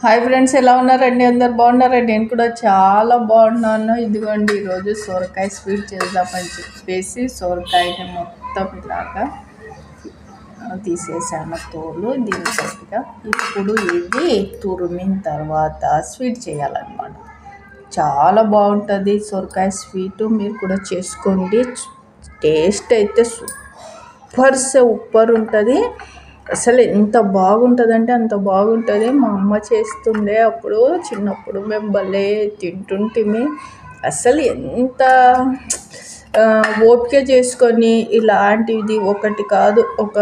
Hi friends, ఎలా ఉన్నారండి? అందరు బాగున్నారండి? నేను కూడా చాలా బాగున్నాను. ఇదిగోండి ఈరోజు సొరకాయ స్వీట్ చేద్దామని చెప్పేసి సొరకాయని మొత్తం ఇలాగా తీసేసాను తోలు దీనితోటిగా. ఇప్పుడు ఇది తురిమిన తర్వాత స్వీట్ చేయాలన్నమాట. చాలా బాగుంటుంది సొరకాయ స్వీటు. మీరు కూడా చేసుకోండి. టేస్ట్ అయితే సూపర్ ఉంటుంది. అసలు ఎంత బాగుంటుందంటే అంత బాగుంటుంది. మా అమ్మ చేస్తుండే అప్పుడు చిన్నప్పుడు మేము భలే తింటుంటిమి. అసలు ఎంత ఓపిక చేసుకొని ఇలాంటిది ఒకటి కాదు, ఒక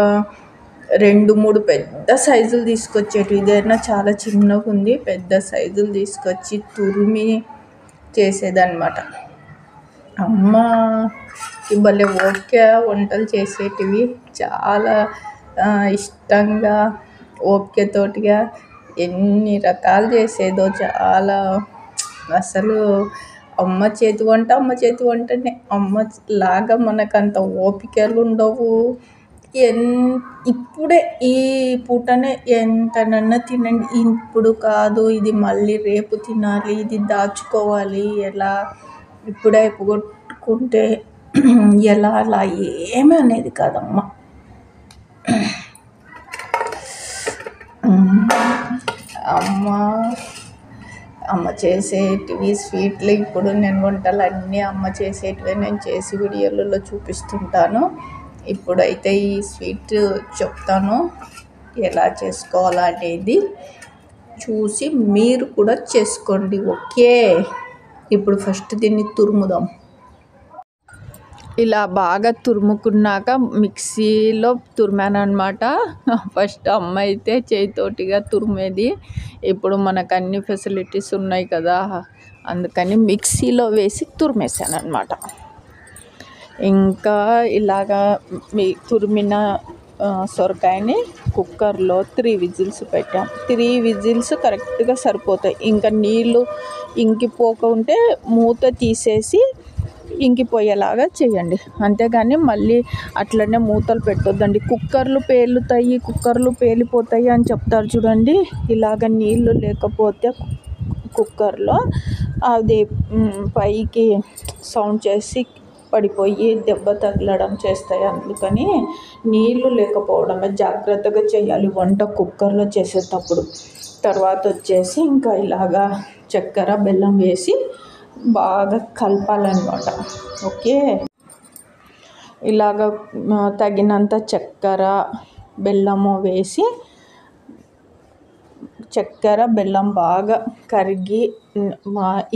2-3 పెద్ద సైజులు తీసుకొచ్చేటివి. ఇదైనా చాలా చిన్నగా ఉంది. పెద్ద సైజులు తీసుకొచ్చి తురిమి చేసేదన్నమాట. అమ్మకి భలే ఓపిక వంటలు చేసేటివి. చాలా ఇష్టంగా ఓపికతోటిగా ఎన్ని రకాలు చేసేదో. చాలా అసలు అమ్మ చేతి వంటనే. అమ్మ లాగా మనకంత ఓపికలు ఉండవు. ఇప్పుడే ఈ పూటనే ఎంతనన్నా తినండి, ఇప్పుడు కాదు, ఇది మళ్ళీ రేపు తినాలి, ఇది దాచుకోవాలి, ఎలా ఇప్పుడే అయిపోగొట్టుకుంటే ఎలా అలా ఏమీ అనేది కాదమ్మ. అమ్మ చేసేటివి స్వీట్లు. ఇప్పుడు నేను వంటలన్నీ అమ్మ చేసేటివే నేను చేసి వీడియోలలో చూపిస్తుంటాను. ఇప్పుడైతే ఈ స్వీట్ చెప్తాను ఎలా చేసుకోవాలనేది చూసి మీరు కూడా చేసుకోండి. ఓకే, ఇప్పుడు ఫస్ట్ దీన్ని తురుముదాం. ఇలా బాగా తురుముకున్నాక మిక్సీలో తురిమాను అనమాట. ఫస్ట్ అమ్మ అయితే చేతితోటిగా తురిమేది. ఇప్పుడు మనకు అన్ని ఫెసిలిటీస్ ఉన్నాయి కదా, అందుకని మిక్సీలో వేసి తురిమేసాను అనమాట. ఇంకా ఇలాగా తురిమిన సొరకాయని కుక్కర్లో 3 విజిల్స్ పెట్టాం. 3 విజిల్స్ కరెక్ట్గా సరిపోతాయి. ఇంకా నీళ్ళు ఇంకిపోకుంటే మూత తీసేసి ఇంకిపోయేలాగా చేయండి. అంతేగాని మళ్ళీ అట్లనే మూతలు పెట్టొద్దండి. కుక్కర్లు పేలిపోతాయి అని చెప్తారు చూడండి. ఇలాగ నీళ్ళు లేకపోతే కుక్కర్లో అది పైకి సౌండ్ చేసి పడిపోయి దెబ్బ తగలడం చేస్తాయి. అందుకని నీళ్ళు లేకపోవడమే జాగ్రత్తగా చేయాలి వంట కుక్కర్లో చేసేటప్పుడు. తర్వాత వచ్చేసి ఇంకా ఇలాగా చక్కెర బెల్లం వేసి బాగా కలపాలన్నమాట. ఓకే, ఇలాగ తగినంత చక్కెర బెల్లము వేసి చక్కెర బెల్లం బాగా కరిగి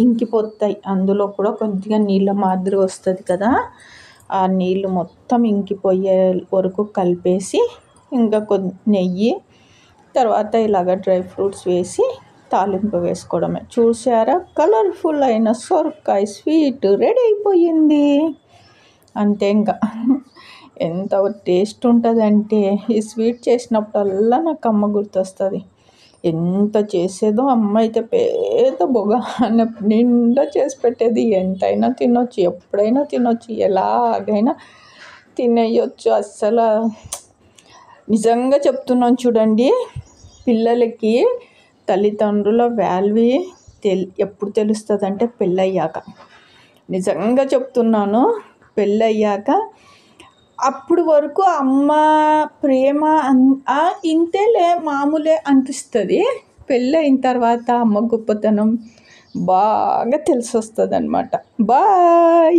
ఇంకిపోతాయి. అందులో కూడా కొద్దిగా నీళ్ళ మాదిరి వస్తుంది కదా, ఆ నీళ్ళు మొత్తం ఇంకిపోయే వరకు కలిపేసి ఇంకా నెయ్యి, తర్వాత ఇలాగ డ్రై ఫ్రూట్స్ వేసి తాలింపు వేసుకోవడమే. చూసారా, కలర్ఫుల్ అయిన సొరకాయ స్వీట్ రెడీ అయిపోయింది. అంతే, ఇంకా ఎంత టేస్ట్ ఉంటుందంటే ఈ స్వీట్ చేసినప్పుడల్లా నాకు అమ్మ గుర్తొస్తుంది. ఎంత చేసేదో అమ్మ అయితే పేద బొగ నిండా చేసి పెట్టేది. ఎంతైనా తినొచ్చు, ఎప్పుడైనా తినొచ్చు, ఎలాగైనా తినేయచ్చు. అస్సలు నిజంగా చెప్తున్నాను చూడండి, పిల్లలకి తల్లిదండ్రుల వాల్యూ ఎప్పుడు తెలుస్తుంది అంటే పెళ్ళయ్యాక. నిజంగా చెప్తున్నాను, పెళ్ళయ్యాక అప్పుడు వరకు అమ్మ ప్రేమ ఇంతేలే మామూలే అనిపిస్తుంది. పెళ్ళయిన తర్వాత అమ్మ గొప్పతనం బాగా తెలిసి వస్తుంది అన్నమాట. బాయ్.